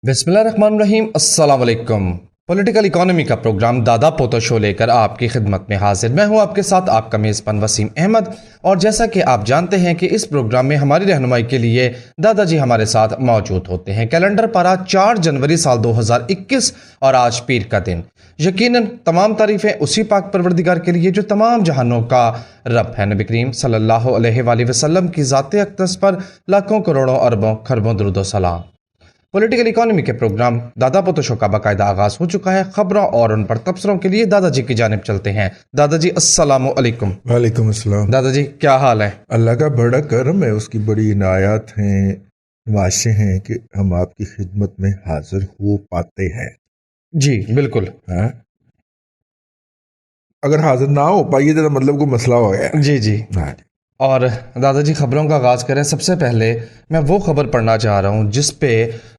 बिस्मिल्लाहिर्रहमानिर्रहीम, अस्सलाम वालेकुम। पॉलिटिकल इकोनॉमी का प्रोग्राम दादा पोता शो लेकर आपकी खिदमत में हाजिर। मैं हूं आपके साथ आपका मेज़बान वसीम अहमद। और जैसा कि आप जानते हैं कि इस प्रोग्राम में हमारी रहनुमाई के लिए दादाजी हमारे साथ मौजूद होते हैं। कैलेंडर पर आज 4 जनवरी साल 2021 और आज पीर का दिन। यकीनन तमाम तारीफ़ें उसी पाक परवरदिगार के लिए जो तमाम जहानों का रब है। नबी करीम सल्लल्लाहु अलैहि वसल्लम की ज़ात अक़दस पर लाखों करोड़ों अरबों खरबों दुरूद व सलाम। पॉलिटिकल इकोनॉमी के प्रोग्राम दादा पोता शो का बाकायदा आगाज हो चुका है। खबरों और उन पर तबसरों के लिए दादाजी की जानिब चलते हैं। दादाजी अस्सलामु अलैकुम। वालेकुम अस्सलाम। दादाजी क्या हाल है? अल्लाह का बड़ा करम है, उसकी बड़ी इनायत हैं, नवाज़ें हैं कि हम आपकी खिदमत में हाजिर हो पाते हैं। जी बिल्कुल। हाँ, अगर हाजिर ना हो पाइए तो मतलब कोई मसला हो गया। जी जी। हाँ, और दादाजी खबरों का आगाज़ करें। सबसे पहले मैं वो खबर पढ़ना चाह रहा हूँ जिस पे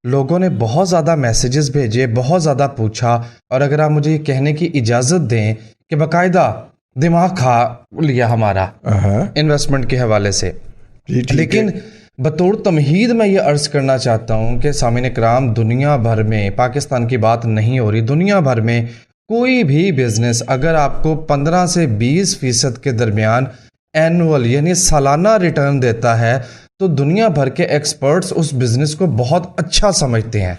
लोगों ने बहुत ज़्यादा मैसेजेस भेजे, बहुत ज़्यादा पूछा। और अगर आप मुझे ये कहने की इजाज़त दें कि बाकायदा दिमाग खा लिया हमारा इन्वेस्टमेंट के हवाले से। लेकिन बतौर तमहीद मैं ये अर्ज़ करना चाहता हूँ कि सामीन इकराम, दुनिया भर में पाकिस्तान की बात नहीं हो रही, दुनिया भर में कोई भी बिज़नेस अगर आपको 15 से 20% के दरमियान एनुअल यानी सालाना रिटर्न देता है तो दुनिया भर के एक्सपर्ट्स उस बिजनेस को बहुत अच्छा समझते हैं।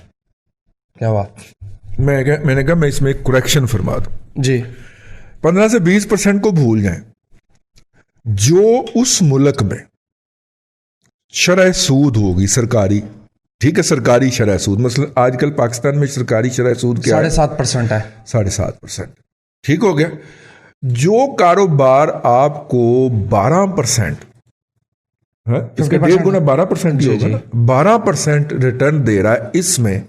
क्या हुआ? मैंने कहा मैं इसमें एक करेक्शन फरमा दूं। जी। 15 से 20% को भूल जाएं। जो उस मुल्क में शरह सूद होगी सरकारी, ठीक है, सरकारी शरह सूद, मसलन आजकल पाकिस्तान में सरकारी शरह सूद क्या 7.5% है। 7.5%, ठीक हो गया। जो कारोबार आपको 12%, इसका 1.5 गुना 12% ही होगा ना, 12% रिटर्न दे रहा है, इसमें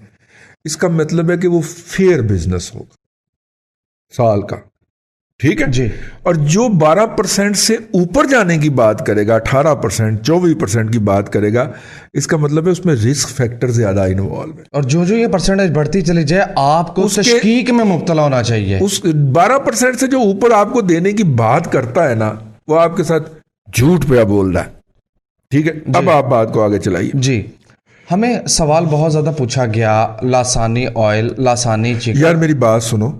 इसका मतलब है कि वो फेयर बिजनेस होगा साल का, ठीक है जी। और जो 12% से ऊपर जाने की बात करेगा, 18%, 24% की बात करेगा, इसका मतलब है उसमें रिस्क फैक्टर ज्यादा इन्वॉल्व है। और जो जो ये परसेंटेज बढ़ती चली जाए आपको तशकीक में मुब्तला होना चाहिए। उस 12% से जो ऊपर आपको देने की बात करता है ना, वो आपके साथ झूठ पे बोल रहा है, ठीक है। अब आप बात को आगे चलाइए। जी। हमें सवाल बहुत ज्यादा पूछा गया, लासानी ऑयल, लासानी चिकन। यार मेरी बात सुनो,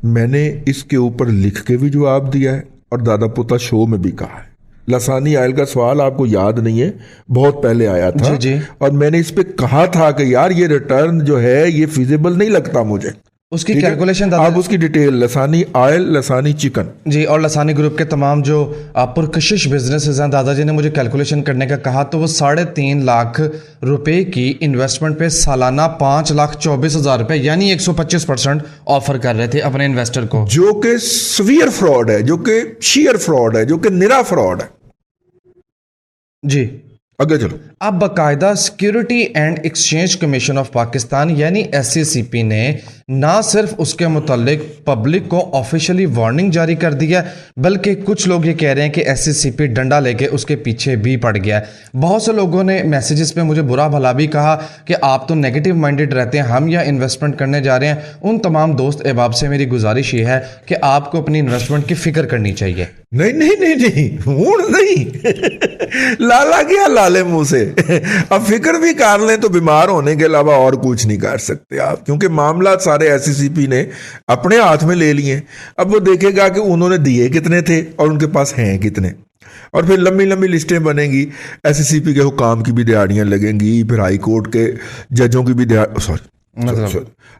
मैंने इसके ऊपर लिख के भी जवाब दिया है और दादा पोता शो में भी कहा है। लसानी आयल का सवाल आपको याद नहीं है, बहुत पहले आया था। जी जी। और मैंने इस पे कहा था कि यार ये रिटर्न जो है ये फिजिबल नहीं लगता मुझे। उसकी कैलकुलेशन आप उसकी डिटेल, लसानी आयल, लसानी चिकन जी और लसानी ग्रुप के तमाम जो पुरकशिश बिजनेसेस हैं, दादाजी ने मुझे कैलकुलेशन करने का कहा तो वो 3.5 लाख रुपए की इन्वेस्टमेंट पे सालाना 5,24,000 रुपए यानी 125% ऑफर कर रहे थे अपने इन्वेस्टर को, जो कि सवियर फ्रॉड है, जो कि शेयर फ्रॉड है, जो कि निरा फ्रॉड है। जी आगे चलो। अब बाकायदा security and exchange commission of Pakistan यानी SECP ने ना सिर्फ उसके मुतालिक पब्लिक को ऑफिशियली वार्निंग जारी कर दिया, बल्कि कुछ लोग ये कह रहे हैं कि SECP डंडा लेके उसके पीछे भी पड़ गया है। बहुत से लोगों ने मैसेजेस पे मुझे बुरा भला भी कहा कि आप तो नेगेटिव माइंडेड रहते हैं, हम यहाँ इन्वेस्टमेंट करने जा रहे हैं। उन तमाम दोस्त अहबाब से मेरी गुजारिश ये है कि आपको अपनी इन्वेस्टमेंट की फिक्र करनी चाहिए। नहीं नहीं नहीं नहीं, हूं नहीं लाला गया लाले मुंह से। अब फिक्र भी कर लें तो बीमार होने के अलावा और कुछ नहीं कर सकते आप, क्योंकि मामला सारे SECP ने अपने हाथ में ले लिए। अब वो देखेगा कि उन्होंने दिए कितने थे और उनके पास हैं कितने, और फिर लंबी लंबी लिस्टें बनेंगी। SECP के हुकाम की भी दिहाड़ियां लगेंगी, फिर हाई कोर्ट के जजों की भी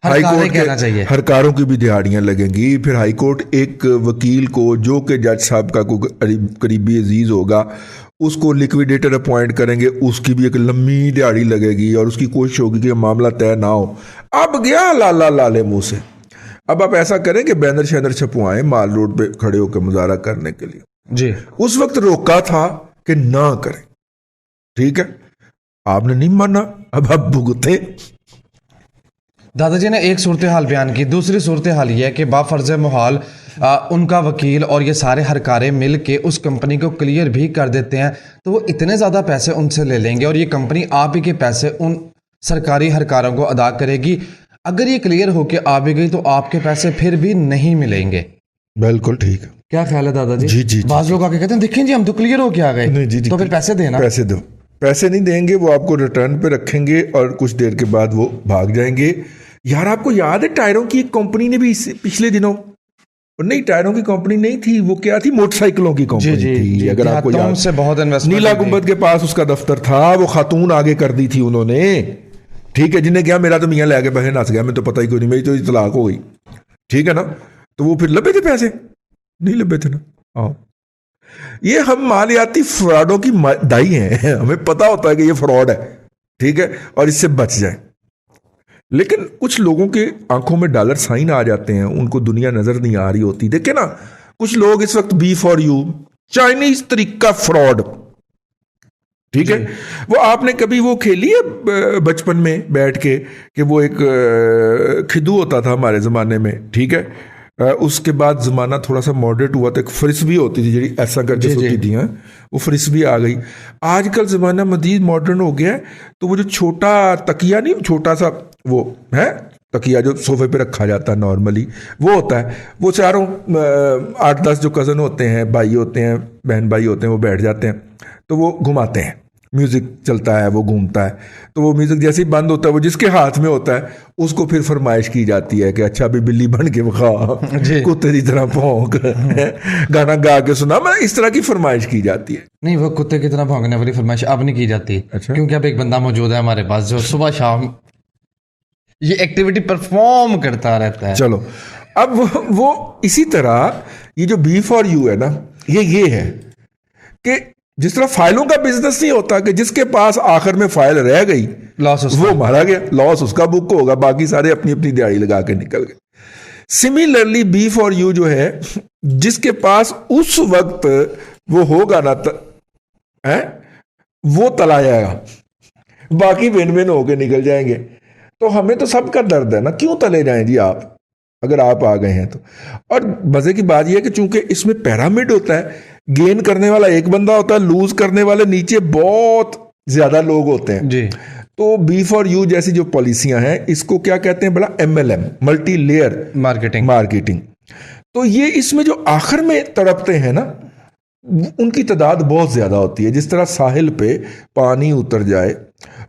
हाई कोर्ट के हरकारों की भी दिहाड़ियां लगेंगी, फिर हाई कोर्ट एक वकील को जो कि जज साहब का कोई करीबी अजीज होगा उसको लिक्विडेटर अपॉइंट करेंगे, उसकी भी एक लंबी दिहाड़ी लगेगी और उसकी कोशिश होगी कि मामला तय ना हो। अब गया लाला लाले मुंह से। अब आप ऐसा करें कि बैनर शैनर छपवाएं माल रोड पे खड़े होकर मुजाहरा करने के लिए। जी उस वक्त रोका था कि ना करें, ठीक है, आपने नहीं माना, अब आप भुगते। दादाजी ने एक सूरत हाल बयान की। दूसरी सूरत हाल यह है कि बाफर्ज मुहाल उनका वकील और ये सारे हरकारे मिल के उस कंपनी को क्लियर भी कर देते हैं तो वो इतने ज़्यादा पैसे उनसे ले लेंगे और ये कंपनी आप ही के पैसे उन सरकारी हरकारों को अदा करेगी। अगर ये क्लियर होके आ भी गई तो आपके पैसे फिर भी नहीं मिलेंगे। बिल्कुल ठीक है। क्या ख्याल है दादाजी? जी जी। बाज़ लोग आके कहते हैं देखें जी हम तो क्लियर होके आ गए, तो फिर पैसे देना। पैसे दो। पैसे नहीं देंगे, वो आपको रिटर्न पे रखेंगे और कुछ देर के बाद वो भाग जाएंगे। यार आपको याद है टायरों की एक कंपनी ने भी पिछले दिनों, नहीं टायरों की कंपनी नहीं थी, वो क्या थी, मोटरसाइकिलों की कंपनी थी, अगर आपको याद, से बहुत इन्वेस्टमेंट, नीला गुंबद के पास उसका दफ्तर था, वो खातून आगे कर दी थी उन्होंने, ठीक है, जिन्हें क्या मेरा तो मियाँ ले आके बहन हंस गया, मैं तो पता ही कोई नहीं, मेरी तो तलाक हो गई, ठीक है ना, तो वो फिर लबे थे पैसे, नहीं लबे थे ना। हाँ, ये हम मालियाती फ्रॉडों की दाई हैं, हमें पता होता है कि ये फ्रॉड है, ठीक है, और इससे बच जाए। लेकिन कुछ लोगों के आंखों में डॉलर साइन आ जाते हैं, उनको दुनिया नजर नहीं आ रही होती। देखे ना, कुछ लोग इस वक्त बी फॉर यू, चाइनीज तरीका फ्रॉड, ठीक है, वो आपने कभी वो खेली है बचपन में बैठ के, कि वो एक खिदू होता था हमारे ज़माने में, ठीक है, उसके बाद ज़माना थोड़ा सा मॉडरेट हुआ तो एक फ्रिस्बी होती थी जी ऐसा करके होती थी, हाँ, वो फ्रिस्बी आ गई। आजकल ज़माना मजीद मॉडर्न हो गया है, तो वो जो छोटा तकिया नहीं, छोटा सा वो है तकिया जो सोफे पे रखा जाता है नॉर्मली, वो होता है, वो चारों 8-10 जो कज़न होते हैं, भाई होते हैं, बहन भाई होते हैं, वो बैठ जाते हैं, तो वो घुमाते हैं, म्यूजिक चलता है, वो घूमता है, तो वो म्यूजिक जैसे ही बंद होता है, वो जिसके हाथ में होता है उसको फिर फरमाइश की जाती है कि अच्छा अभी बिल्ली बन के खा, कुत्ते की तरह भौंक, गाना गा के सुना, मैं इस तरह की फरमाइश की जाती है। नहीं, वो कुत्ते की तरह भौंकने वाली फरमाइश अब नहीं की जाती। अच्छा, क्योंकि अब एक बंदा मौजूद है हमारे पास जो सुबह शाम ये एक्टिविटी परफॉर्म करता रहता है। चलो, अब वो इसी तरह ये जो बी फॉर यू है ना, ये है कि जिस तरह फाइलों का बिजनेस नहीं होता कि जिसके पास आखिर में फाइल रह गई लॉस वो मारा गया, लॉस उसका बुक होगा, बाकी सारे अपनी अपनी दिहाड़ी लगा के निकल गए। सिमिलरली बी फॉर यू जो है, जिसके पास उस वक्त वो होगा ना है वो तला जाएगा, बाकी विन विन होके निकल जाएंगे। तो हमें तो सबका दर्द है ना, क्यों तले जाएं जी आप, अगर आप आ गए हैं तो। और मजे की बात यह है कि चूंकि इसमें पिरामिड होता है, गेन करने वाला एक बंदा होता है, लूज करने वाले नीचे बहुत ज्यादा लोग होते हैं जी। तो बी फॉर यू जैसी जो पॉलिसियां हैं, इसको क्या कहते हैं, बड़ा MLM, मल्टी लेयर मार्केटिंग। तो ये इसमें जो आखिर में तड़पते हैं ना, उनकी तादाद बहुत ज्यादा होती है। जिस तरह साहिल पे पानी उतर जाए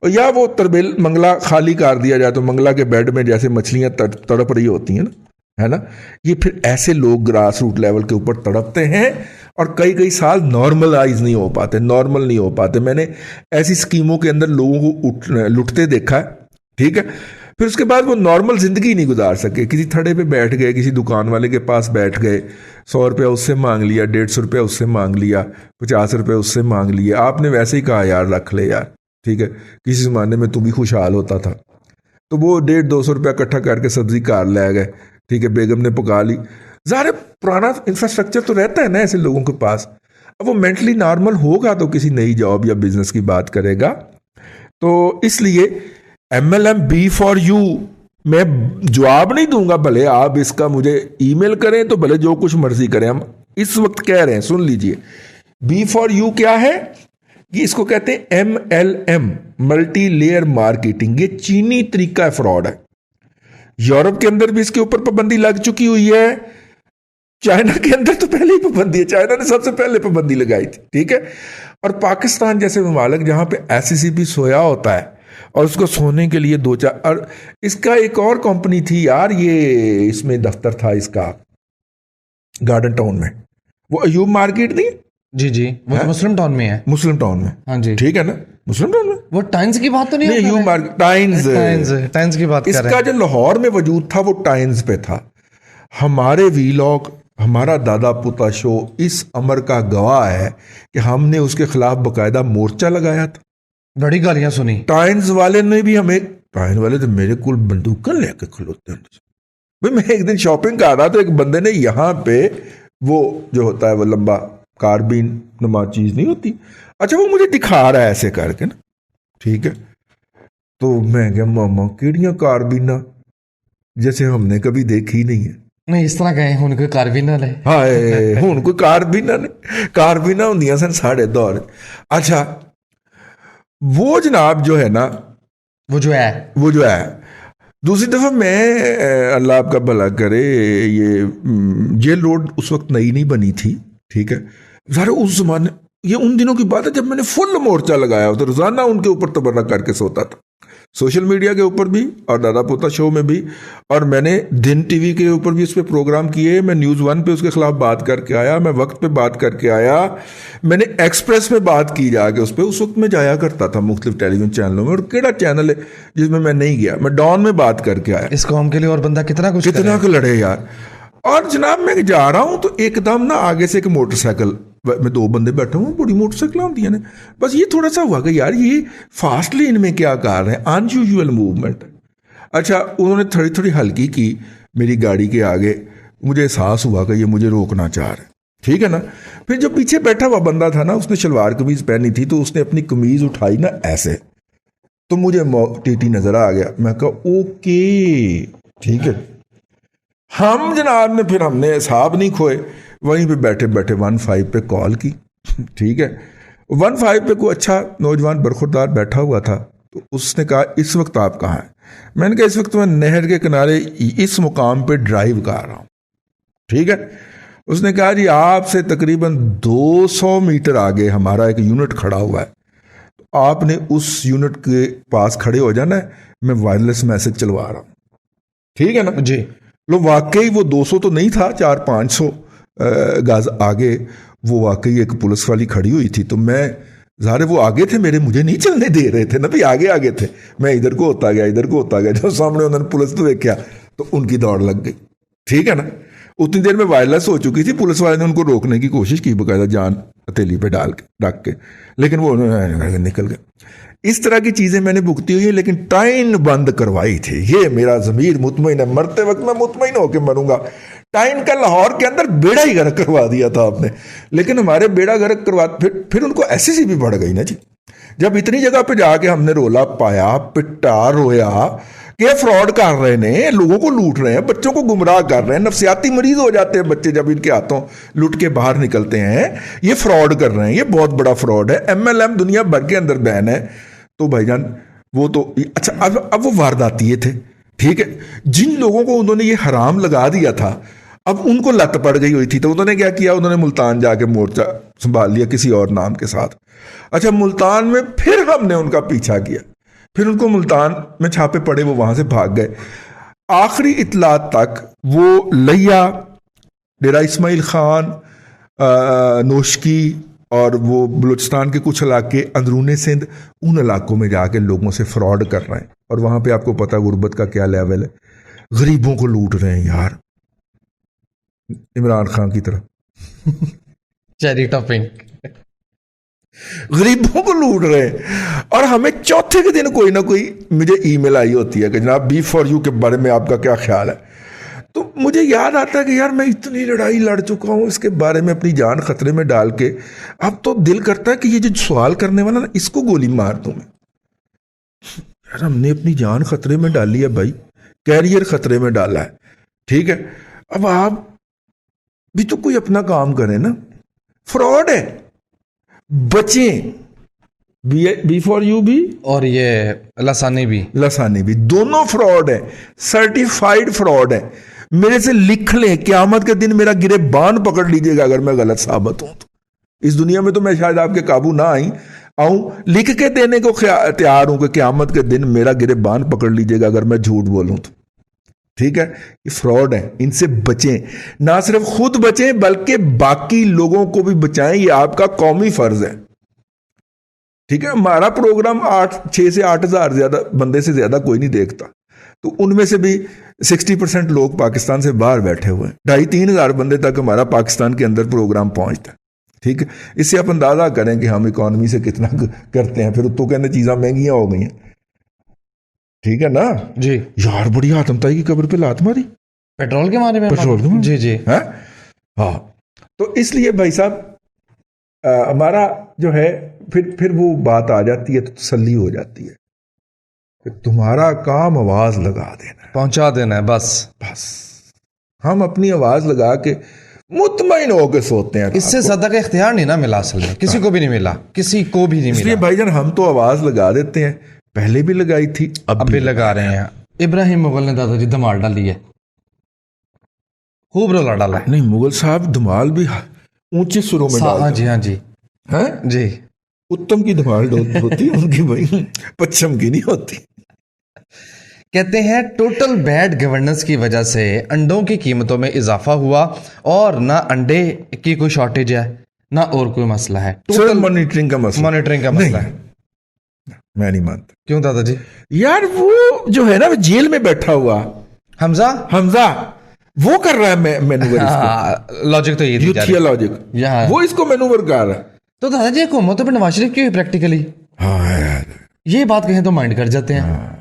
या वो तरबेल मंगला खाली कर दिया जाए तो मंगला के बेड में जैसे मछलियां तड़प रही होती हैं ना, है ना, ये फिर ऐसे लोग ग्रास रूट लेवल के ऊपर तड़पते हैं और कई कई साल नॉर्मलाइज नहीं हो पाते, नॉर्मल नहीं हो पाते। मैंने ऐसी स्कीमों के अंदर लोगों को लुटते देखा है, ठीक है, फिर उसके बाद वो नॉर्मल जिंदगी नहीं गुजार सके, किसी थड़े पे बैठ गए, किसी दुकान वाले के पास बैठ गए, 100 रुपया उससे मांग लिया, 150 रुपया उससे मांग लिया, 50 रुपये उससे मांग लिए, आपने वैसे ही कहा यार रख ले यार, ठीक है, किसी ज़माने में तू भी खुशहाल होता था, तो वो 150-200 रुपया इकट्ठा करके सब्जी कार ले गए, ठीक है, बेगम ने पका ली। ज़ाहिर पुराना इंफ्रास्ट्रक्चर तो रहता है ना ऐसे लोगों के पास, अब वो मेंटली नॉर्मल होगा तो किसी नई जॉब या बिजनेस की बात करेगा। तो इसलिए MLM बी फॉर यू मैं जवाब नहीं दूंगा, भले आप इसका मुझे ईमेल करें तो भले जो कुछ मर्जी करें, हम इस वक्त कह रहे हैं, सुन लीजिए, बी फॉर यू क्या है, कि इसको कहते हैं MLM, मल्टी लेयर मार्केटिंग। ये चीनी तरीका है, फ्रॉड है। यूरोप के अंदर भी इसके ऊपर पाबंदी लग चुकी हुई है, चाइना के अंदर तो पहले ही पाबंदी है, चाइना ने सबसे पहले पाबंदी लगाई थी, ठीक है। और पाकिस्तान जैसे ममालिक जहां पे SECP सोया होता है और उसको सोने के लिए 2-4, और इसका एक और कंपनी थी यार, ये इसमें दफ्तर था इसका गार्डन टाउन में, वो अयूब मार्केट नहीं, जी जी, वो तो मुस्लिम टाउन में है, मुस्लिम टाउन में, हाँ जी, ठीक है ना, मुस्लिम टाउन में। वो टाइम्स की बात तो नहीं, अयूब मार्केट, टाइम्स की बात कर रहे हैं। इसका जो लाहौर में वजूद था वो टाइम्स पे था। हमारे वीलॉग, हमारा दादा पोता शो इस अमर का गवाह है कि हमने उसके खिलाफ बकायदा मोर्चा लगाया था, बड़ी गालियां सुनी। टाइम्स वाले ने भी हमें, टाइम्स वाले तो मेरे को बंदूकें लेके खलोते हैं भाई। मैं एक दिन शॉपिंग कर रहा था, एक बंदे ने यहाँ पे वो जो होता है वो लंबा कार्बिन नुमा चीज नहीं होती, अच्छा वो मुझे दिखा रहा है ऐसे करके ना, ठीक है, तो मैं क्या मामा केड़ियां कार्बिना, जैसे हमने कभी देखी नहीं है। नहीं इस तरह गए हुन कोई कार्बिनल है, हाय हुन कोई कार्बिना ने, कार्बिना होंदियां सन साढ़े दौर। अच्छा वो जनाब जो है ना, वो जो है दूसरी दफा मैं, अल्लाह आपका भला करे, ये जेल रोड उस वक्त नई नहीं बनी थी, ठीक है, सारे उस जमाने ये उन दिनों की बात है जब मैंने फुल मोर्चा लगाया, तो रोजाना उनके ऊपर तबर्रक करके सोता था, सोशल मीडिया के ऊपर भी और दादा पोता शो में भी, और मैंने दिन टीवी के ऊपर भी उस पर प्रोग्राम किए। मैं न्यूज़ 1 पे उसके खिलाफ बात करके आया, मैं वक्त पे बात करके आया, मैंने एक्सप्रेस में बात की जाके उस पर। उस वक्त मैं जाया करता था मुख्तलिफ टेलीविजन चैनलों में, और केड़ा चैनल है जिसमें मैं नहीं गया, मैं डॉन में बात करके आया। इस कौम के लिए और बंदा कितना कुछ कितना कुछ लड़े यार। और जनाब मैं जा रहा हूं तो एकदम ना आगे से एक मोटरसाइकिल में 2 बंदे बैठे हुए, बड़ी मोटरसाइकिल आती है ना, बस ये थोड़ा सा हुआ कि यार ये फास्ट लेन में क्या कर रहे हैं, अनयूजुअल मूवमेंट। अच्छा, उन्होंने थोड़ी थोड़ी हल्की की मेरी गाड़ी के आगे, मुझे एहसास हुआ कि ये मुझे रोकना चाह रहे हैं, ठीक है ना। फिर जो पीछे बैठा हुआ बंदा था ना, उसने शलवार कमीज पहनी थी, तो उसने अपनी कमीज उठाई ना ऐसे, तो मुझे टीटी नजर आ गया। मैं कहा ओके ठीक है। हम जनाब ने फिर हमने हिसाब नहीं खोए, वहीं पे बैठे बैठे 15 पे कॉल की, ठीक है। 15 पे कोई अच्छा नौजवान बरखुरदार बैठा हुआ था, तो उसने कहा इस वक्त आप कहाँ हैं? मैंने कहा इस वक्त मैं नहर के किनारे इस मुकाम पे ड्राइव कर रहा हूँ, ठीक है। उसने कहा जी आपसे तकरीबन 200 मीटर आगे हमारा एक यूनिट खड़ा हुआ है, तो आपने उस यूनिट के पास खड़े हो जाना है, मैं वायरलेस मैसेज चलवा रहा हूँ, ठीक है ना जी। लो वाकई वो 200 तो नहीं था, 400-500 गज आगे वो वाकई एक पुलिस वाली खड़ी हुई थी। तो मैं ज़ाहिर वो आगे थे मेरे, मुझे नहीं चलने दे रहे थे ना भाई, आगे आगे थे। मैं इधर को होता गया, इधर को होता गया, जब सामने उन्होंने पुलिस तो देखा तो उनकी दौड़ लग गई, ठीक है ना। उतनी देर में वायरलेस हो चुकी थी, पुलिस वाले ने उनको रोकने की कोशिश की, बकायदा जान हथेली पे डाल के रख के, लेकिन वो निकल गए। इस तरह की चीज़ें मैंने भुगती हुई है, लेकिन टाइन बंद करवाई थी। ये मेरा ज़मीर मुतमईन है, मरते वक्त मैं मुतमईन होकर मरूंगा। टाइन का लाहौर के अंदर बेड़ा ही गर्क करवा दिया था आपने, लेकिन हमारे बेड़ा गर्क करवा फिर उनको ऐसी भी बढ़ गई ना जी। जब इतनी जगह पे जाके हमने रोला पाया, पिटा, रोया कि फ्रॉड कर रहे हैं, लोगों को लूट रहे हैं, बच्चों को गुमराह कर रहे हैं, नफसियाती मरीज हो जाते हैं बच्चे जब इनके हाथों लूट के बाहर निकलते हैं, ये फ्रॉड कर रहे हैं, ये बहुत बड़ा फ्रॉड है, MLM दुनिया भर के अंदर बैन है। तो भाईजान वो तो अच्छा, अब वो वारदातिये थे, ठीक है। जिन लोगों को उन्होंने ये हराम लगा दिया था, अब उनको लत पड़ गई हुई थी, तो उन्होंने क्या किया, उन्होंने मुल्तान जाके मोर्चा संभाल लिया किसी और नाम के साथ। अच्छा, मुल्तान में फिर हमने उनका पीछा किया, फिर उनको मुल्तान में छापे पड़े, वो वहां से भाग गए। आखिरी इतलात तक वो लिया, डेरा इस्माइल खान, नोशकी और वो बलूचिस्तान के कुछ इलाके, अंदरूनी सिंध, उन इलाकों में जाके लोगों से फ्रॉड कर रहे हैं। और वहां पे आपको पता गुर्बत का क्या लेवल है, गरीबों को लूट रहे हैं यार, इमरान खान की तरह चेरी टॉपिंग, गरीबों को लूट रहे हैं। और हमें चौथे के दिन कोई ना कोई मुझे ईमेल आई होती है कि जनाब B4U के बारे में आपका क्या ख्याल है। तो मुझे याद आता है कि यार मैं इतनी लड़ाई लड़ चुका हूं इसके बारे में, अपनी जान खतरे में डाल के। अब तो दिल करता है कि ये जो सवाल करने वाला ना, इसको गोली मार दूं मैं। यार हमने अपनी जान खतरे में डाली है भाई, कैरियर खतरे में डाला है, ठीक है। अब आप भी तो कोई अपना काम करें ना, फ्रॉड है, बचें। B4U भी और ये लसानी भी दोनों फ्रॉड है, सर्टिफाइड फ्रॉड है। मेरे से लिख लें, क़यामत के दिन मेरा गिरेबान पकड़ लीजिएगा अगर मैं गलत साबित हूं तो। इस दुनिया में तो मैं शायद आपके काबू ना आऊं, लिख के देने को तैयार हूं कि क़यामत के दिन मेरा गिरेबान पकड़ लीजिएगा अगर मैं झूठ बोलूं तो, ठीक है। ये फ्रॉड है, इनसे बचें, ना सिर्फ खुद बचें बल्कि बाकी लोगों को भी बचाएं, ये आपका कौमी फर्ज है, ठीक है। हमारा प्रोग्राम 6 से 8 हज़ार ज्यादा बंदे से ज्यादा कोई नहीं देखता, तो उनमें से भी 60% लोग पाकिस्तान से बाहर बैठे हुए हैं। 2,5-3 हज़ार बंदे तक हमारा पाकिस्तान के अंदर प्रोग्राम पहुंचता है, ठीक है। इससे आप अंदाजा करें कि हम इकॉनमी से कितना करते हैं। फिर तो कहने चीज़ां महंगियां हो गई हैं, ठीक है ना जी। यार बड़ी आतमताई की कब्र पे लात मारी पेट्रोल के मारे में, पेट्रोल के जी जी है। हाँ, तो इसलिए भाई साहब हमारा जो है फिर वो बात आ जाती है तो तसल्ली हो जाती है कि तुम्हारा काम आवाज लगा देना, पहुंचा देना है, बस हम अपनी आवाज लगा के मुतमईन होकर सोते हैं। इससे ज्यादा का इख्तियार नहीं ना मिला, असल में किसी को भी नहीं मिला, किसी को भी नहीं मिला। इसलिए भाईजान हम तो आवाज लगा देते हैं, पहले भी लगाई थी, अब भी लगा रहे हैं। इब्राहिम मुगल ने दादाजी धमाल डाली है, खूब रोला डाला है। नहीं, मुगल साहब धमाल भी ऊंचे सुरों में डालते हैं। हाँ जी, हैं? जी। उत्तम की धमाल होती है उनकी, भाई पश्चिम की नहीं होती। कहते हैं टोटल बैड गवर्नेंस की वजह से अंडों की कीमतों में इजाफा हुआ और ना अंडे की कोई शॉर्टेज है ना और कोई मसला है। सर टोटल मॉनिटरिंग का मसला, मॉनिटरिंग का मसला है। मैं नहीं मानता। क्यों दादाजी? यार वो जो है ना जेल में बैठा हुआ हमजा वो कर रहा है मैनूवर इसको। लॉजिक तो ये थी यूथिया लॉजिक, यहाँ वो इसको मैनूवर कर रहा है। तो दादाजी हुकूमत पे नवाज शरीफ की हुई प्रैक्टिकली। हाँ यार, ये बात कहें तो माइंड कर जाते हैं।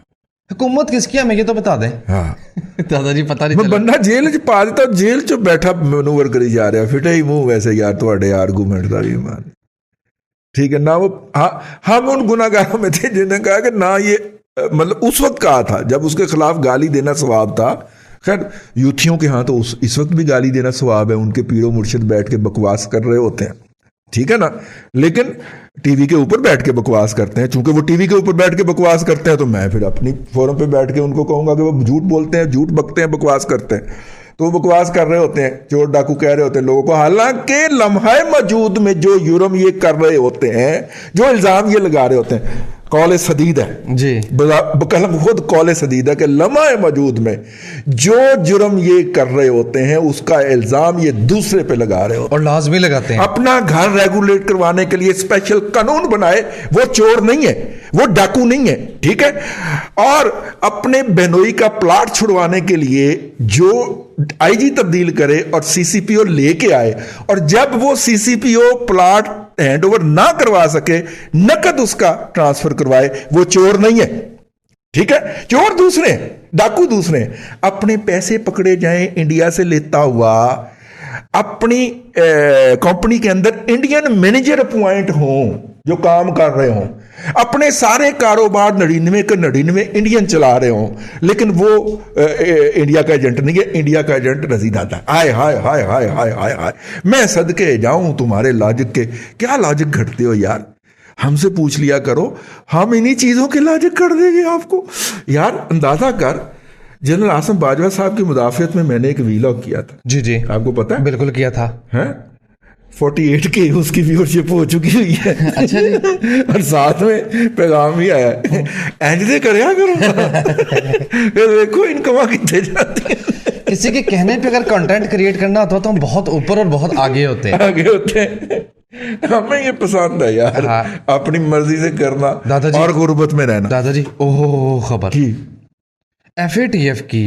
हुकूमत किसकी हमें ये तो बता दें। हाँ दादाजी पता नहीं मैं चला। बंदा जेल च पा दिता, जेल च बैठा मैनूवर करी जा रहा, फिटे ही मुंह वैसे यार ਤੁਹਾਡੇ आर्गूमेंट का भी मान ठीक है ना। वो हम उन गुनाहगारों में थे जिन्होंने कहा कि ना ये मतलब उस वक्त कहा था जब उसके खिलाफ गाली देना सवाब था। खैर यूथियों के यहाँ तो इस वक्त भी गाली देना सवाब है, उनके पीरो मुर्शिद बैठ के बकवास कर रहे होते हैं, ठीक है ना। लेकिन टीवी के ऊपर बैठ के बकवास करते हैं, चूंकि वो टीवी के ऊपर बैठ के बकवास करते हैं तो मैं फिर अपनी फोरम पे बैठ के उनको कहूंगा कि वो झूठ बोलते हैं, झूठ बकते हैं, बकवास करते हैं। तो वो बकवास कर रहे होते हैं, चोर डाकू कह रहे होते हैं लोगों को, हालांकि लम्हा मौजूद में जो जुर्म ये कर रहे होते हैं, जो इल्जाम ये लगा रहे होते हैं, कौल सदीद है जी, कलम खुद कौल सदीद है कि लम्हा मौजूद में जो जुर्म ये कर रहे होते हैं उसका इल्जाम ये दूसरे पे लगा रहे होते हैं, और लाजमी लगाते हैं। अपना घर रेगुलेट करवाने के लिए स्पेशल कानून बनाए। वो चोर नहीं है, वो डाकू नहीं है, ठीक है। और अपने बहनोई का प्लाट छुड़वाने के लिए जो आईजी तब्दील करे और सीसीपीओ लेके आए, और जब वो सीसीपीओ प्लाट हैंड ओवर ना करवा सके, नकद उसका ट्रांसफर करवाए, वो चोर नहीं है, ठीक है। चोर दूसरे, डाकू दूसरे। अपने पैसे पकड़े जाएं इंडिया से लेता हुआ, अपनी कंपनी के अंदर इंडियन मैनेजर अपॉइंट हों जो काम कर रहे हों, अपने सारे कारोबार 99 के 99 इंडियन चला रहे हों, लेकिन वो इंडिया का एजेंट नहीं है, इंडिया का एजेंट रजी दादा। हाय हाय हाय हाय हाय हाय हाय, मैं सदके जाऊं तुम्हारे लॉजिक के। क्या लॉजिक घटते हो यार, हमसे पूछ लिया करो, हम इन्हीं चीजों के लॉजिक कर देंगे आपको। यार अंदाजा कर, जनरल आसिम बाजवा साहब की मुदाफियत में मैंने एक वीलॉग किया था। जी जी, आपको पता है? बिल्कुल किया था। हैं 48 के उसकी व्यूअरशिप हो चुकी हुई है। अच्छा जी। और साथ में पैगाम भी आया है, एंजदे करया करो। देखो इनकम कितने जाती है। किसी के कहने पे अगर कंटेंट क्रिएट करना होता तो हम बहुत ऊपर और बहुत आगे होते हैं। आगे होते हैं। हमें ये पसंद है यार, हाँ। अपनी मर्जी से करना दादाजी, और गुर्बत में रहना। दादाजी ओहो खबर, FATF की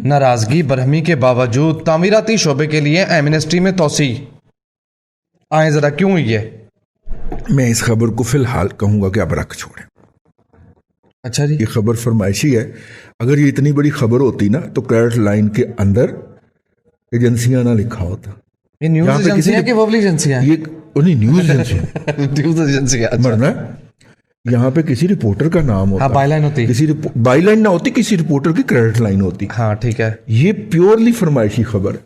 नाराजगी बरहमी के बावजूद तामीराती शोबे के लिए एमनेस्टी में तोसी। आए जरा क्यों हुई है? मैं इस खबर को फिलहाल कहूंगा कि अब रख छोड़ें। अच्छा जी, ये खबर फरमाइशी है। अगर ये इतनी बड़ी खबर होती ना तो क्रेडिट लाइन के अंदर एजेंसियां ना लिखा होता। ये न्यूज एजेंसी है कि वोबली एजेंसी है? ये नहीं, न्यूज एजेंसी न्यूज एजेंसी है। मरना यहाँ पे किसी रिपोर्टर का नाम होता, हाँ, बाईलाइन होती, किसी बाईलाइन ना होती, किसी रिपोर्टर की क्रेडिट लाइन होती। हाँ ठीक है, ये प्योरली फरमाइशी खबर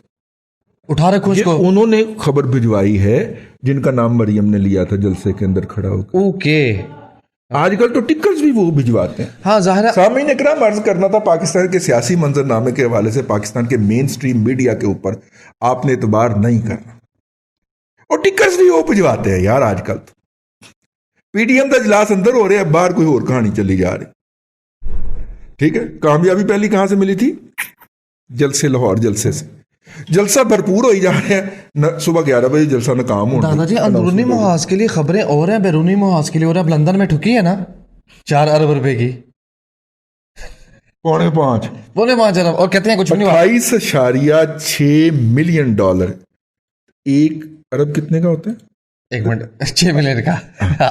उठा रखो इसको। उन्होंने खबर भिजवाई है जिनका नाम मरियम ने लिया था जलसे के अंदर खड़ा होकर। ओके, आजकल तो टिकर्स भी वो भिजवाते हैं। हाँ जाहिर। सामीन इकराम अर्ज करना था, पाकिस्तान के सियासी मंजरनामे के हवाले से पाकिस्तान के मेन स्ट्रीम मीडिया के ऊपर आपने एतबार नहीं करना, और टिकर्स भी वो भिजवाते हैं यार। आजकल तो पीटीएम का इजलास अंदर हो रहा है, बाहर कोई और कहानी चली जा रही, ठीक है। कामयाबी पहली कहां से मिली थी? जलसे लाहौर जलसे से। जलसा भरपूर हो ही जा रहे हैं, सुबह 11 बजे जलसा नाकाम हो। दादाजी अंदरूनी मुहाज के लिए खबरें और हैं, बैरूनी मुहाज के लिए और। अब लंदन में ठुकी है ना 4 अरब रुपए की, 4.5 अरब, और कहते हैं कुछ नहीं। 28.6 मिलियन डॉलर। 1 अरब कितने का होता है? 1 मिनट, 6 मिलियन का।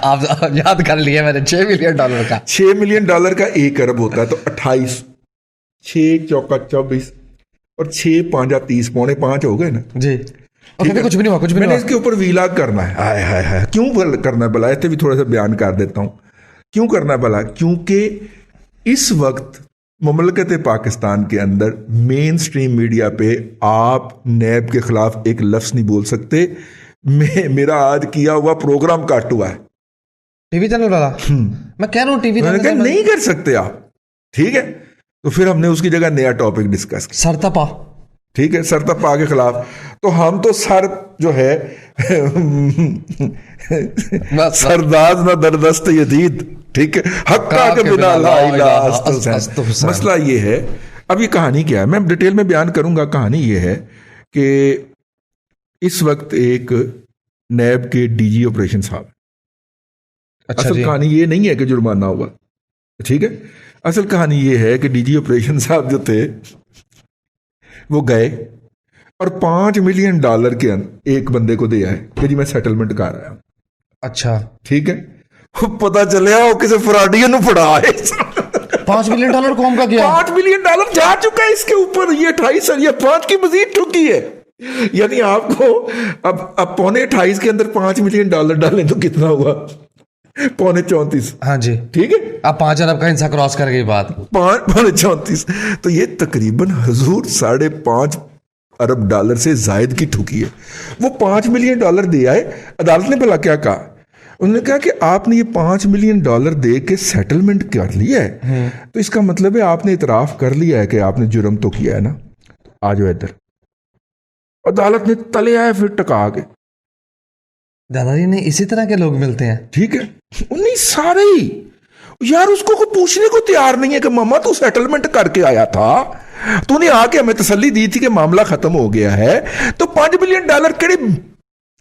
आप याद कर लिए मैंने, 6 मिलियन डॉलर का। 6 मिलियन डॉलर का 1 अरब होता है, तो 28, 6 चौका 24 और 6 5 30, 4.5 हो गए ना जी। और कभी कुछ भी नहीं हुआ, कुछ भी मैंने नहीं हुआ। इसके ऊपर वीलाग करना है। हाय हाय हाय, क्यों करना है भला? इसे भी थोड़ा सा बयान कर देता हूं क्यों करना है भला। क्योंकि इस वक्त मुमलकत पाकिस्तान के अंदर मेन स्ट्रीम मीडिया पे आप नैब के खिलाफ एक लफ्ज नहीं बोल सकते। मेरा आज किया हुआ प्रोग्राम काट हुआ है टीवी चैनल वाला। मैं कह रहा हूँ टीवी चैनल नहीं कर सकते आप, ठीक है। तो फिर हमने उसकी जगह नया टॉपिक डिस्कस किया, सरतपा, ठीक है, सरतप्पा के खिलाफ। तो हम तो सर जो है सरदार ना दरदस्त यदीद, ठीक है, हक्का के बिना ला इलाहा अस्त हुसैन। मसला ये है, अब ये कहानी क्या है मैं डिटेल में बयान करूंगा। कहानी ये है कि इस वक्त एक नैब के डीजी ऑपरेशन साहब, अच्छा असल कहानी ये नहीं है कि जुर्माना हुआ, ठीक है, असल कहानी ये है कि डीजी ऑपरेशन साहब जो थे वो गए और $5 मिलियन के एक बंदे को दिया है कि जी मैं सेटलमेंट कर रहा हूं। अच्छा, ठीक है, पता चलिया वो किसी फराडियन ਨੂੰ फड़ा है। $5 मिलियन कौन का गया? $5 मिलियन जा चुका है इसके ऊपर। ये 28 और ये 5 की मजीद ठुकी है। यानी आपको अब $28.5 के अंदर $5 मिलियन डालें तो कितना हुआ? $34.5। हाँ जी, ठीक है, अब 5 अरब का हिस्सा क्रॉस कर गई बात। $34.5 तो ये तकरीबन हजूर $5.5 अरब से जायद की ठुकी है। वो $5 मिलियन दे आए। अदालत ने भला क्या कहा? उन्होंने कहा कि आपने ये $5 मिलियन दे के सेटलमेंट कर लिया है, तो इसका मतलब है आपने इतराफ कर लिया है कि आपने जुर्म तो किया है ना, आ जाओ इधर। अदालत ने तले आए फिर टका के। दादाजी ने इसी तरह के लोग मिलते हैं, ठीक है, नहीं सारे ही यार, उसको कोई पूछने को तैयार नहीं है कि मामा तू सेटलमेंट करके आया था, तूने आके हमें तसल्ली दी थी कि मामला खत्म हो गया है, तो $5 मिलियन केड़े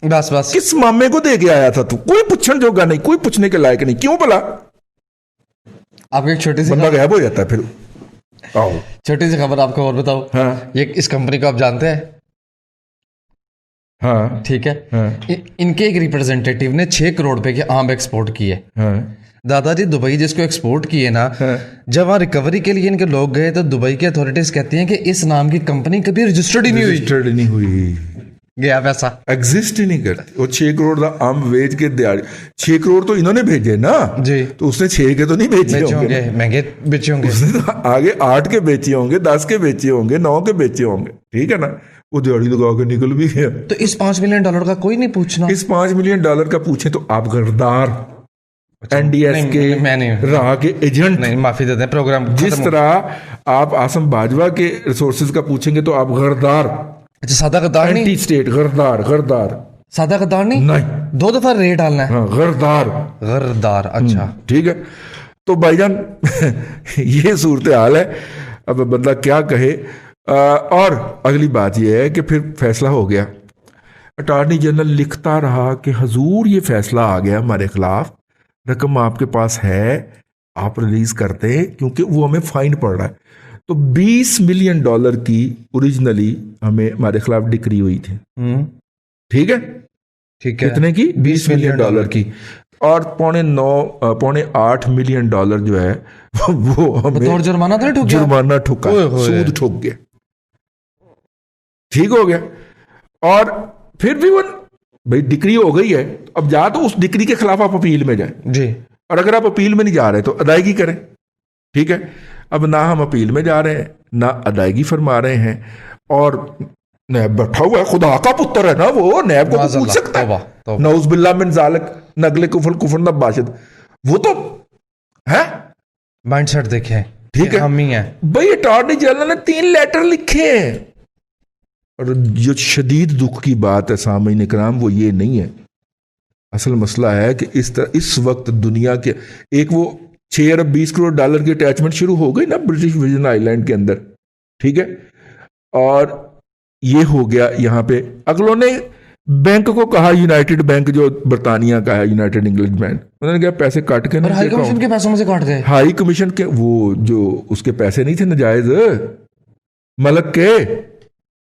बस किस मामे को दे के आया था तू? कोई पूछने जोगा नहीं, कोई पूछने के लायक नहीं। क्यों भला? आपको एक छोटी सी बंदा गायब हो जाता है फिर। आओ छोटी सी खबर आपको और बताओ। हाँ, ये इस कंपनी को आप जानते हैं? हाँ, ठीक है, हाँ, इनके एक रिप्रेजेंटेटिव ने 6 करोड़ रुपए के आम एक्सपोर्ट किए। हाँ, दादाजी दुबई जिसको एक्सपोर्ट किए ना, हाँ। जब वहां रिकवरी के लिए इनके लोग गए तो दुबई की अथॉरिटीज कहती हैं कि इस नाम की कंपनी कभी रजिस्टर्ड ही नहीं हुई। गया पैसा, एग्जिस्ट ही नहीं करती। और 6 करोड़ का आम वेच के दिहाड़ी, 6 करोड़ तो इन्होंने भेजे ना जी, तो उसने 6 के तो नहीं भेजे होंगे, महंगे बेचे होंगे, उसने तो आगे 8 के बेचे होंगे, 10 के बेचे होंगे, 9 के बेचे होंगे, ठीक है ना। वो दिहाड़ी लगा के निकल भी गया। तो इस $5 मिलियन का कोई नहीं पूछना? इस $5 मिलियन का पूछे तो आप गरदार एनडीएस के राह के एजेंट, नहीं माफी देते हैं प्रोग्राम। जिस तरह आप आसम बाजवा के रिसोर्सेज का पूछेंगे तो आप गरदार। अच्छा, सादा गद्दार नहीं, एंटी स्टेट गरदार सादा गद्दार नहीं, 2 दफा रेट डालना है। हाँ, गरदार। अच्छा, ठीक है। तो भाईजान ये सूरत हाल है। अब बंदा क्या कहे। और अगली बात यह है कि फिर फैसला हो गया। अटॉर्नी जनरल लिखता रहा कि हजूर ये फैसला आ गया हमारे खिलाफ, रकम आपके पास है, आप रिलीज करते हैं, क्योंकि वो हमें फाइन पड़ रहा है। तो $20 मिलियन की ओरिजिनली हमें हमारे खिलाफ डिक्री हुई थी। ठीक है, ठीक है, कितने की? $20 मिलियन की। और $8 मिलियन जो है वो हमें जुर्माना ठुका, सूद ठुक गया। ठीक हो गया। और फिर भी वो भाई डिक्री हो गई है, अब जा तो उस डिक्री के खिलाफ आप अपील में जाए जी, और अगर आप अपील में नहीं जा रहे तो अदायगी करें। ठीक है, अब ना हम अपील में जा रहे हैं, ना अदायगी फरमा रहे हैं, और नैब बैठा हुआ है, खुदा का पुत्र है ना वो, नैब को पूछ सकता है। नौज बिल्ला मिन जालिक नगले कुफर न बाशिद, वो तो है माइंडसेट देखें। ठीक है, हम ही हैं भाई। अटॉर्नी जनरल ने 3 लेटर लिखे हैं। और जो शदीद दुख की बात है सामीन इकराम, वो ये नहीं है। असल मसला है कि इस वक्त दुनिया के एक वो $6 अरब 20 करोड़ की अटैचमेंट शुरू हो गई ना ब्रिटिश वर्जिन आइलैंड के अंदर। ठीक है, और ये हो गया यहाँ पे। अगलों ने बैंक को कहा, यूनाइटेड बैंक जो बरतानिया का है, यूनाइटेड इंग्लिश बैंक, उन्होंने कहा पैसे काट के ना, हाई कमीशन के पैसों में से काट गए। हाई कमीशन के वो जो उसके पैसे नहीं थे नजायज, मलक के,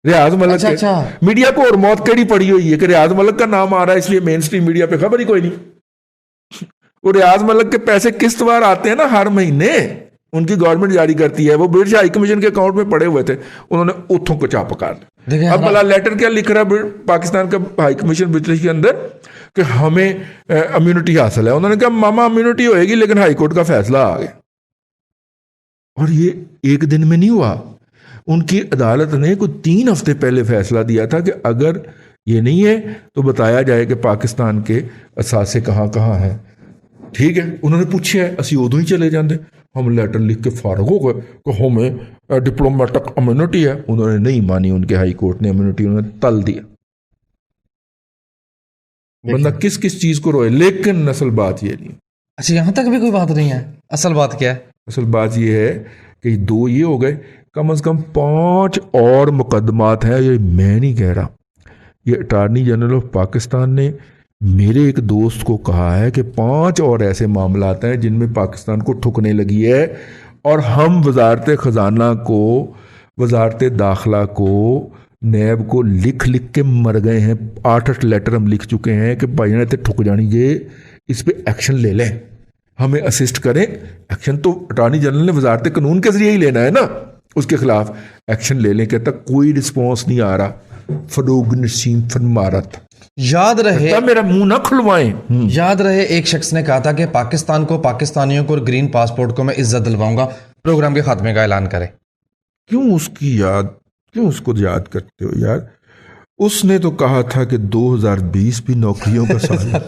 रियाज मलक के। अच्छा। मीडिया को और मौत कड़ी पड़ी हुई है कि रियाज मलक का नाम आ रहा है, इसलिए मेन स्ट्रीम मीडिया पे खबर ही कोई नहीं। वो रियाज मलक के पैसे किस्तवार आते हैं ना हर महीने, उनकी गवर्नमेंट जारी करती है, वो ब्रिटिश हाई कमीशन के अकाउंट में पड़े हुए थे, उन्होंने उथों को चाप पका लिया। अब भला लेटर क्या लिख रहा है पाकिस्तान का हाई कमीशन ब्रिटिश के अंदर कि हमें इम्यूनिटी हासिल है। उन्होंने कहा मामा इम्यूनिटी होएगी, लेकिन हाई कोर्ट का फैसला आ गया। और ये एक दिन में नहीं हुआ, उनकी अदालत ने कुछ 3 हफ्ते पहले फैसला दिया था कि अगर ये नहीं है तो बताया जाए कि पाकिस्तान के असासे कहाँ कहाँ हैं। ठीक है, उन्होंने पूछा है, असी उदों ही चले जाते, हम लेटर लिख के फारग हो गए कि हमें डिप्लोमेटिक इम्यूनिटी है। उन्होंने नहीं मानी, उनके हाई कोर्ट ने इम्यूनिटी, उन्होंने तल दिया। बंदा किस किस चीज को रोए, लेकिन असल बात ये नहीं। अच्छा, यहाँ तक भी कोई बात नहीं है। असल बात क्या है? असल बात ये है कि 2 ये हो गए, कम से कम 5 और मुकदमात हैं। ये मैं नहीं कह रहा, ये अटॉर्नी जनरल ऑफ पाकिस्तान ने मेरे एक दोस्त को कहा है कि 5 और ऐसे मामलात हैं जिनमें पाकिस्तान को ठुकने लगी है, और हम वजारत ख़जाना को, वजारत दाखिला को, नैब को लिख लिख के मर गए हैं। 8 लेटर हम लिख चुके हैं कि भाई ने ठुक जानी, ये इस पर एक्शन ले लें, हमें असिस्ट करें। एक्शन तो अटॉर्नी जनरल ने वजारत कानून के जरिए ही लेना है ना, उसके खिलाफ एक्शन ले लें। कहता कोई रिस्पॉन्स नहीं आ रहा। फरोग नसीम फनमारत, याद रहे, मेरा मुंह ना खुलवाएं। याद रहे एक शख्स ने कहा था कि पाकिस्तान को, पाकिस्तानियों को और ग्रीन पासपोर्ट को मैं इज्जत दिलवाऊंगा। प्रोग्राम के खात्मे का ऐलान करे। क्यों उसको याद करते हो यार? उसने तो कहा था कि 2020 भी नौकरियों का साल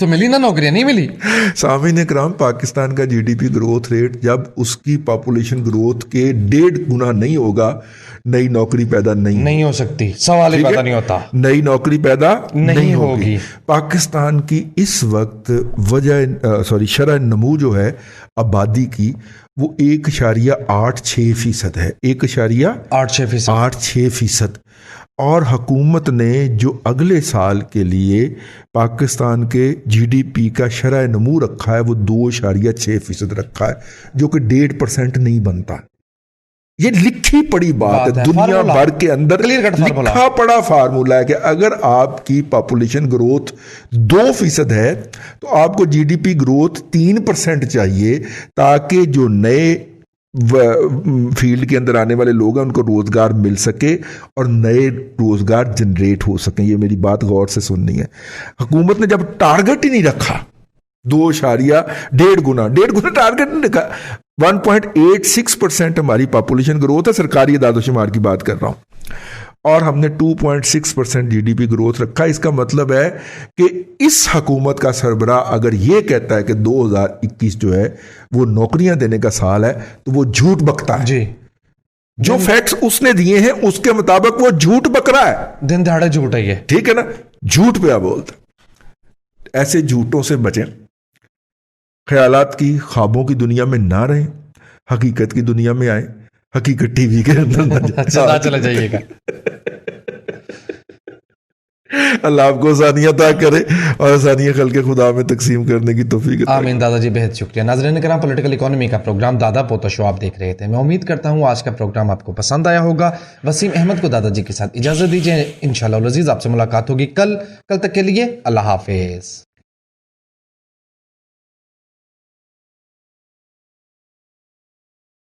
तो मिली ना नौकरियां? नहीं मिली। सामीन इकराम, पाकिस्तान का जीडीपी ग्रोथ रेट जब उसकी पॉपुलेशन ग्रोथ के 1.5 गुना नहीं होगा, नई नौकरी पैदा नहीं हो सकती। सवाल ही पैदा नहीं होता, नई नौकरी पैदा नहीं होगी। पाकिस्तान की इस वक्त शरह नमू जो है आबादी की, वो 1.86% है। 1.86%। और हुकूमत ने जो अगले साल के लिए पाकिस्तान के जीडीपी का शरह नमू रखा है वो 2.6% रखा है, जो कि 1.5% नहीं बनता। ये लिखी पड़ी बात है, दुनिया भर के अंदर लिखा पड़ा फार्मूला है कि अगर आपकी पॉपुलेशन ग्रोथ 2% है तो आपको जीडीपी ग्रोथ 3% चाहिए, ताकि जो नए फील्ड के अंदर आने वाले लोग हैं उनको रोजगार मिल सके और नए रोजगार जनरेट हो सके। ये मेरी बात गौर से सुननी है। हुकूमत ने जब टारगेट ही नहीं रखा 2.5 गुना टारगेट नहीं रखा, 1.86% हमारी पॉपुलेशन ग्रोथ है, सरकारी इदादोशुमार की बात कर रहा हूं, और हमने 2.6% जीडीपी ग्रोथ रखा। इसका मतलब है कि इस हुकूमत का सरबराह अगर ये कहता है कि 2021 जो है वो नौकरियां देने का साल है, तो वो झूठ बकता है जी। जो फैक्ट्स उसने दिए हैं उसके मुताबिक वो झूठ बक रहा है, दिन दहाड़े झूठ है ये, ठीक है ना? झूठ पे बोलता। ऐसे झूठों से बचें, ख्यालात की, ख्वाबों की दुनिया में ना रहें, हकीकत की दुनिया में आए, हकीकत टीवी के अंदर चला जाइएगा। अल्लाह आपको आसानियां अता करे और आसानियां खल्के खुदा में तकसीम करने की तौफीक। आमीन। दादाजी बेहद शुक्रिया। नाज़रीन किराम, पॉलिटिकल इकोनॉमी का प्रोग्राम दादा पोता शो आप देख रहे थे। मैं उम्मीद करता हूँ आज का प्रोग्राम आपको पसंद आया होगा। वसीम अहमद को दादाजी के साथ इजाजत दीजिए। इंशाअल्लाह अज़ीज़ आपसे मुलाकात होगी कल तक के लिए अल्लाह हाफिज।